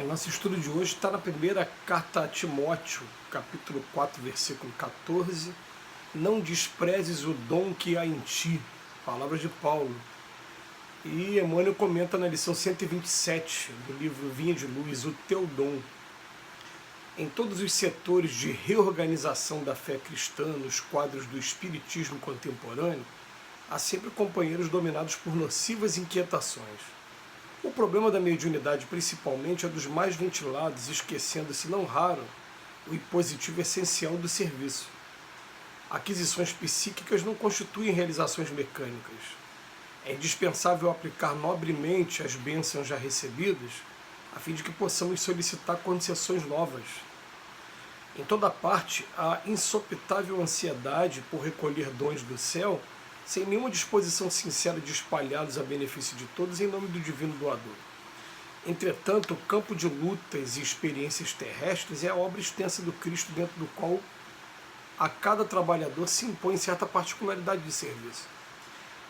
Nosso estudo de hoje está na primeira carta a Timóteo, capítulo 4, versículo 14. Não desprezes o dom que há em ti, palavras de Paulo. E Emmanuel comenta na lição 127 do livro Vinha de Luz, o teu dom. Em todos os setores de reorganização da fé cristã, nos quadros do espiritismo contemporâneo, há sempre companheiros dominados por nocivas inquietações. O problema da mediunidade, principalmente, é dos mais ventilados, esquecendo-se, não raro, o positivo essencial do serviço. Aquisições psíquicas não constituem realizações mecânicas. É indispensável aplicar nobremente as bênçãos já recebidas, a fim de que possamos solicitar concessões novas. Em toda parte, há insopitável ansiedade por recolher dons do céu, sem nenhuma disposição sincera de espalhá-los a benefício de todos em nome do divino doador. Entretanto, o campo de lutas e experiências terrestres é a obra extensa do Cristo, dentro do qual a cada trabalhador se impõe certa particularidade de serviço.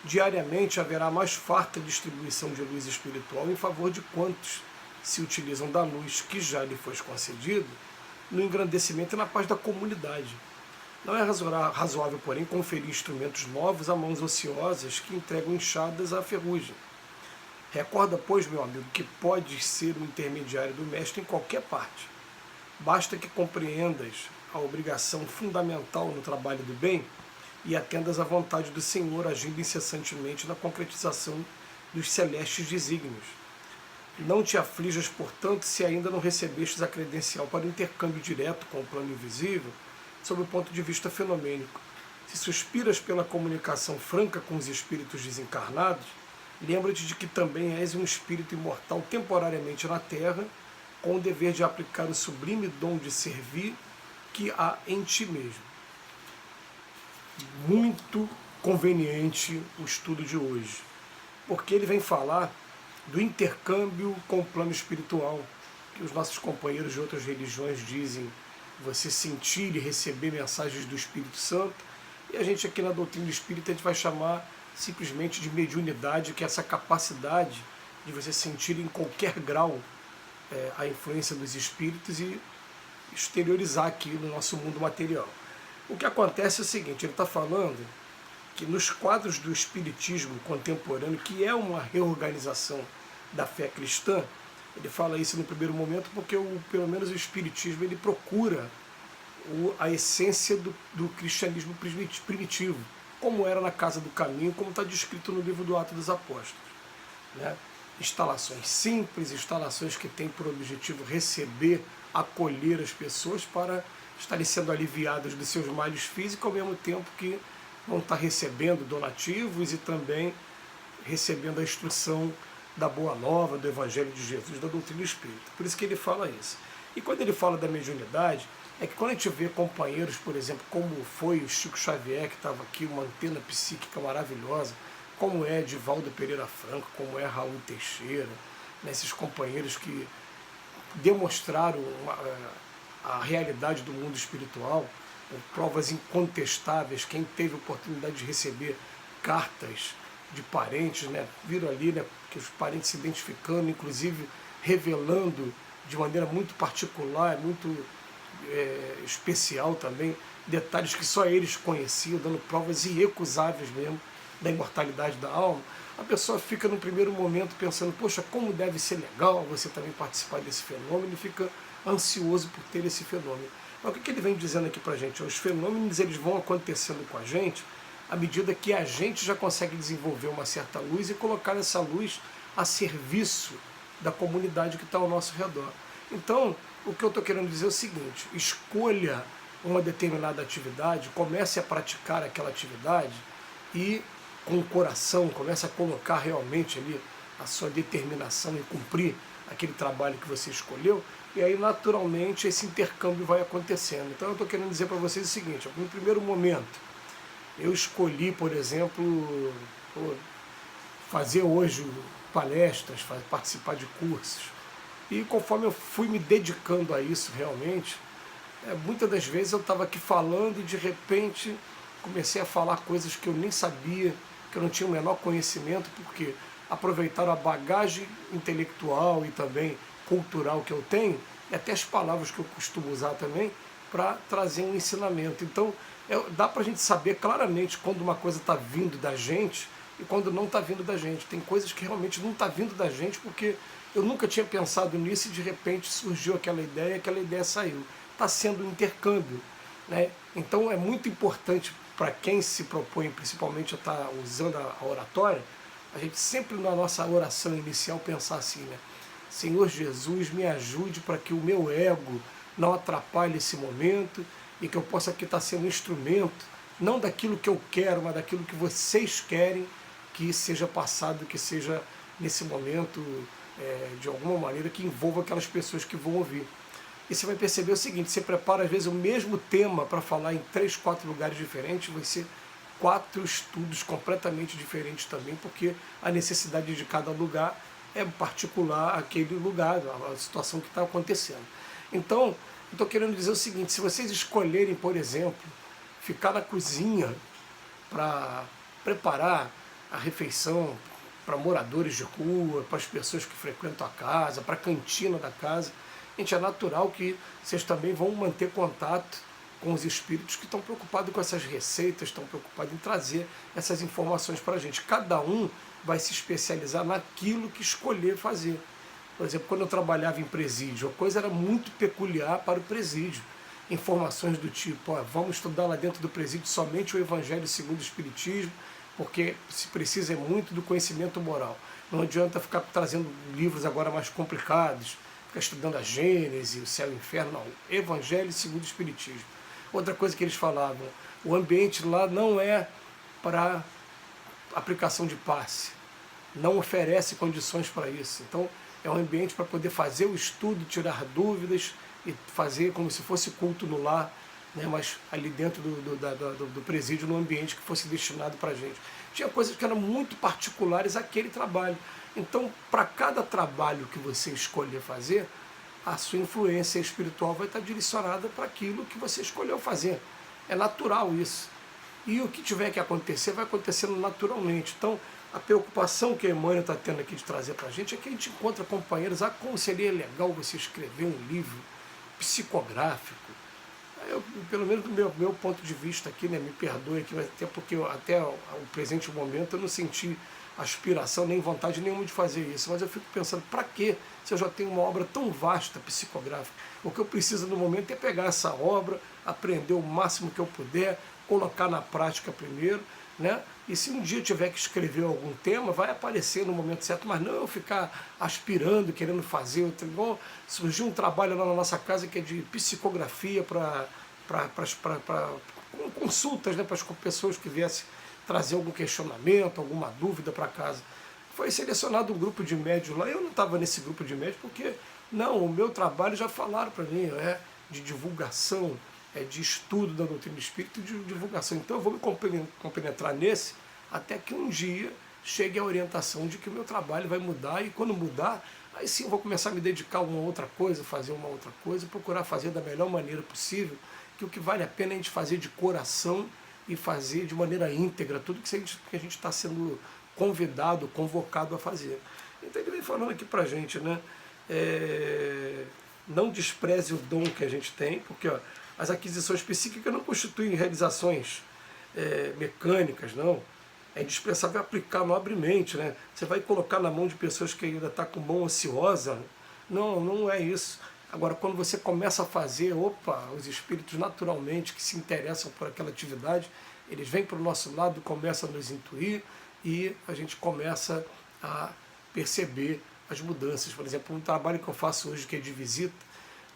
Diariamente haverá mais farta distribuição de luz espiritual em favor de quantos se utilizam da luz que já lhe foi concedida no engrandecimento e na paz da comunidade. Não é razoável, porém, conferir instrumentos novos a mãos ociosas que entregam enxadas à ferrugem. Recorda, pois, meu amigo, que podes ser o intermediário do mestre em qualquer parte. Basta que compreendas a obrigação fundamental no trabalho do bem e atendas à vontade do Senhor, agindo incessantemente na concretização dos celestes desígnios. Não te aflijas, portanto, se ainda não recebestes a credencial para o intercâmbio direto com o plano invisível, sob o ponto de vista fenomênico. Se suspiras pela comunicação franca com os espíritos desencarnados, lembra-te de que também és um espírito imortal temporariamente na Terra, com o dever de aplicar o sublime dom de servir que há em ti mesmo. Muito conveniente o estudo de hoje, porque ele vem falar do intercâmbio com o plano espiritual, que os nossos companheiros de outras religiões dizem você sentir e receber mensagens do Espírito Santo, e a gente aqui na doutrina espírita a gente vai chamar simplesmente de mediunidade, que é essa capacidade de você sentir em qualquer grau a influência dos espíritos e exteriorizar aqui no nosso mundo material. O que acontece é o seguinte, ele está falando que nos quadros do espiritismo contemporâneo, que é uma reorganização da fé cristã, ele fala isso no primeiro momento porque pelo menos o espiritismo ele procura a essência do cristianismo primitivo, como era na Casa do Caminho, como está descrito no livro do Atos dos Apóstolos. Né? Instalações simples, instalações que têm por objetivo receber, acolher as pessoas para estarem sendo aliviadas dos seus males físicos, ao mesmo tempo que vão estar recebendo donativos e também recebendo a instrução da Boa Nova, do Evangelho de Jesus, da doutrina espírita. Por isso que ele fala isso. E quando ele fala da mediunidade, é que quando a gente vê companheiros, por exemplo, como foi o Chico Xavier, que estava aqui, uma antena psíquica maravilhosa, como é Divaldo Pereira Franco, como é Raul Teixeira, né, esses companheiros que demonstraram a realidade do mundo espiritual, provas incontestáveis. Quem teve a oportunidade de receber cartas de parentes, né, viram ali, né, que os parentes se identificando, inclusive revelando de maneira muito particular, muito especial também, detalhes que só eles conheciam, dando provas irrecusáveis mesmo da imortalidade da alma. A pessoa fica no primeiro momento pensando, poxa, como deve ser legal você também participar desse fenômeno, e fica ansioso por ter esse fenômeno. Mas o que ele vem dizendo aqui pra gente? Os fenômenos eles vão acontecendo com a gente à medida que a gente já consegue desenvolver uma certa luz e colocar essa luz a serviço da comunidade que está ao nosso redor. Então, o que eu estou querendo dizer é o seguinte, escolha uma determinada atividade, comece a praticar aquela atividade e com o coração comece a colocar realmente ali a sua determinação em cumprir aquele trabalho que você escolheu, e aí naturalmente esse intercâmbio vai acontecendo. Então eu estou querendo dizer para vocês o seguinte, no primeiro momento eu escolhi, por exemplo, fazer hoje palestras, participar de cursos, e conforme eu fui me dedicando a isso realmente, muitas das vezes eu estava aqui falando e de repente comecei a falar coisas que eu nem sabia, que eu não tinha o menor conhecimento, porque aproveitaram a bagagem intelectual e também cultural que eu tenho, e até as palavras que eu costumo usar também, para trazer um ensinamento. Então, dá para a gente saber claramente quando uma coisa está vindo da gente e quando não está vindo da gente. Tem coisas que realmente não está vindo da gente porque eu nunca tinha pensado nisso e de repente surgiu aquela ideia saiu. Está sendo um intercâmbio, né? Então é muito importante para quem se propõe principalmente a estar usando a oratória, a gente sempre na nossa oração inicial pensar assim, né? Senhor Jesus, me ajude para que o meu ego não atrapalhe esse momento e que eu possa aqui estar sendo um instrumento, não daquilo que eu quero, mas daquilo que vocês querem que seja passado, que seja nesse momento, de alguma maneira, que envolva aquelas pessoas que vão ouvir. E você vai perceber o seguinte, você prepara às vezes o mesmo tema para falar em 3, 4 lugares diferentes, vai ser 4 estudos completamente diferentes também, porque a necessidade de cada lugar é particular àquele lugar, a situação que está acontecendo. Então, eu estou querendo dizer o seguinte, se vocês escolherem, por exemplo, ficar na cozinha para preparar a refeição para moradores de rua, para as pessoas que frequentam a casa, para a cantina da casa, gente, é natural que vocês também vão manter contato com os espíritos que estão preocupados com essas receitas, estão preocupados em trazer essas informações para a gente. Cada um vai se especializar naquilo que escolher fazer. Por exemplo, quando eu trabalhava em presídio, a coisa era muito peculiar para o presídio. Informações do tipo, vamos estudar lá dentro do presídio somente o Evangelho segundo o Espiritismo, porque se precisa muito do conhecimento moral. Não adianta ficar trazendo livros agora mais complicados, ficar estudando a Gênese, o céu e o inferno, não. Evangelho segundo o Espiritismo. Outra coisa que eles falavam, o ambiente lá não é para aplicação de passe, não oferece condições para isso. Então, é um ambiente para poder fazer o estudo, tirar dúvidas e fazer como se fosse culto no lar, né, mas ali dentro do presídio, num ambiente que fosse destinado para a gente. Tinha coisas que eram muito particulares àquele trabalho. Então, para cada trabalho que você escolher fazer, a sua influência espiritual vai estar direcionada para aquilo que você escolheu fazer. É natural isso. E o que tiver que acontecer, vai acontecendo naturalmente. Então, a preocupação que a Emmanuel está tendo aqui de trazer para a gente é que a gente encontra companheiros, como seria legal você escrever um livro psicográfico. Pelo menos do meu ponto de vista aqui, né, me perdoe aqui, até porque até o presente momento eu não senti aspiração nem vontade nenhuma de fazer isso, mas eu fico pensando, para quê? Se eu já tenho uma obra tão vasta psicográfica, o que eu preciso no momento é pegar essa obra, aprender o máximo que eu puder, colocar na prática primeiro, né? E se um dia eu tiver que escrever algum tema, vai aparecer no momento certo, mas não eu ficar aspirando, querendo fazer. Igual surgiu um trabalho lá na nossa casa que é de psicografia para consultas, né, para as pessoas que viessem trazer algum questionamento, alguma dúvida para casa. Foi selecionado um grupo de médios lá, eu não estava nesse grupo de médios porque, não, o meu trabalho já falaram para mim, de divulgação, de estudo da doutrina do espírito e de divulgação. Então eu vou me compenetrar nesse até que um dia chegue a orientação de que o meu trabalho vai mudar e quando mudar, aí sim eu vou começar a me dedicar a uma outra coisa, fazer uma outra coisa, procurar fazer da melhor maneira possível, que o que vale a pena é a gente fazer de coração e fazer de maneira íntegra tudo que a gente está sendo convidado, convocado a fazer. Então ele vem falando aqui para a gente, né? Não despreze o dom que a gente tem, porque as aquisições psíquicas não constituem realizações mecânicas, não. É indispensável aplicar nobremente, né? Você vai colocar na mão de pessoas que ainda estão com mão ociosa? Não, não é isso. Agora, quando você começa a fazer, os espíritos naturalmente que se interessam por aquela atividade, eles vêm para o nosso lado, começam a nos intuir e a gente começa a perceber as mudanças. Por exemplo, um trabalho que eu faço hoje, que é de visita,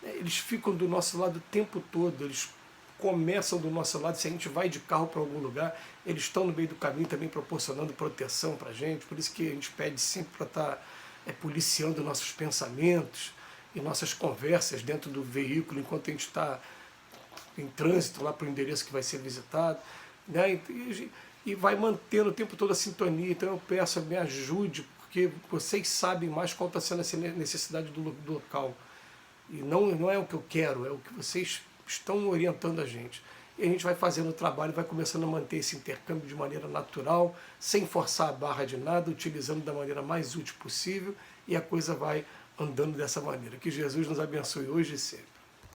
eles ficam do nosso lado o tempo todo, eles começam do nosso lado, se a gente vai de carro para algum lugar, eles estão no meio do caminho também proporcionando proteção para a gente, por isso que a gente pede sempre para estar policiando nossos pensamentos e nossas conversas dentro do veículo, enquanto a gente está em trânsito lá para o endereço que vai ser visitado, né? E vai mantendo o tempo todo a sintonia. Então eu peço, me ajude, porque vocês sabem mais qual está sendo a necessidade do local. E não é o que eu quero, é o que vocês estão orientando a gente. E a gente vai fazendo o trabalho, vai começando a manter esse intercâmbio de maneira natural, sem forçar a barra de nada, utilizando da maneira mais útil possível, e a coisa vai andando dessa maneira. Que Jesus nos abençoe hoje e sempre.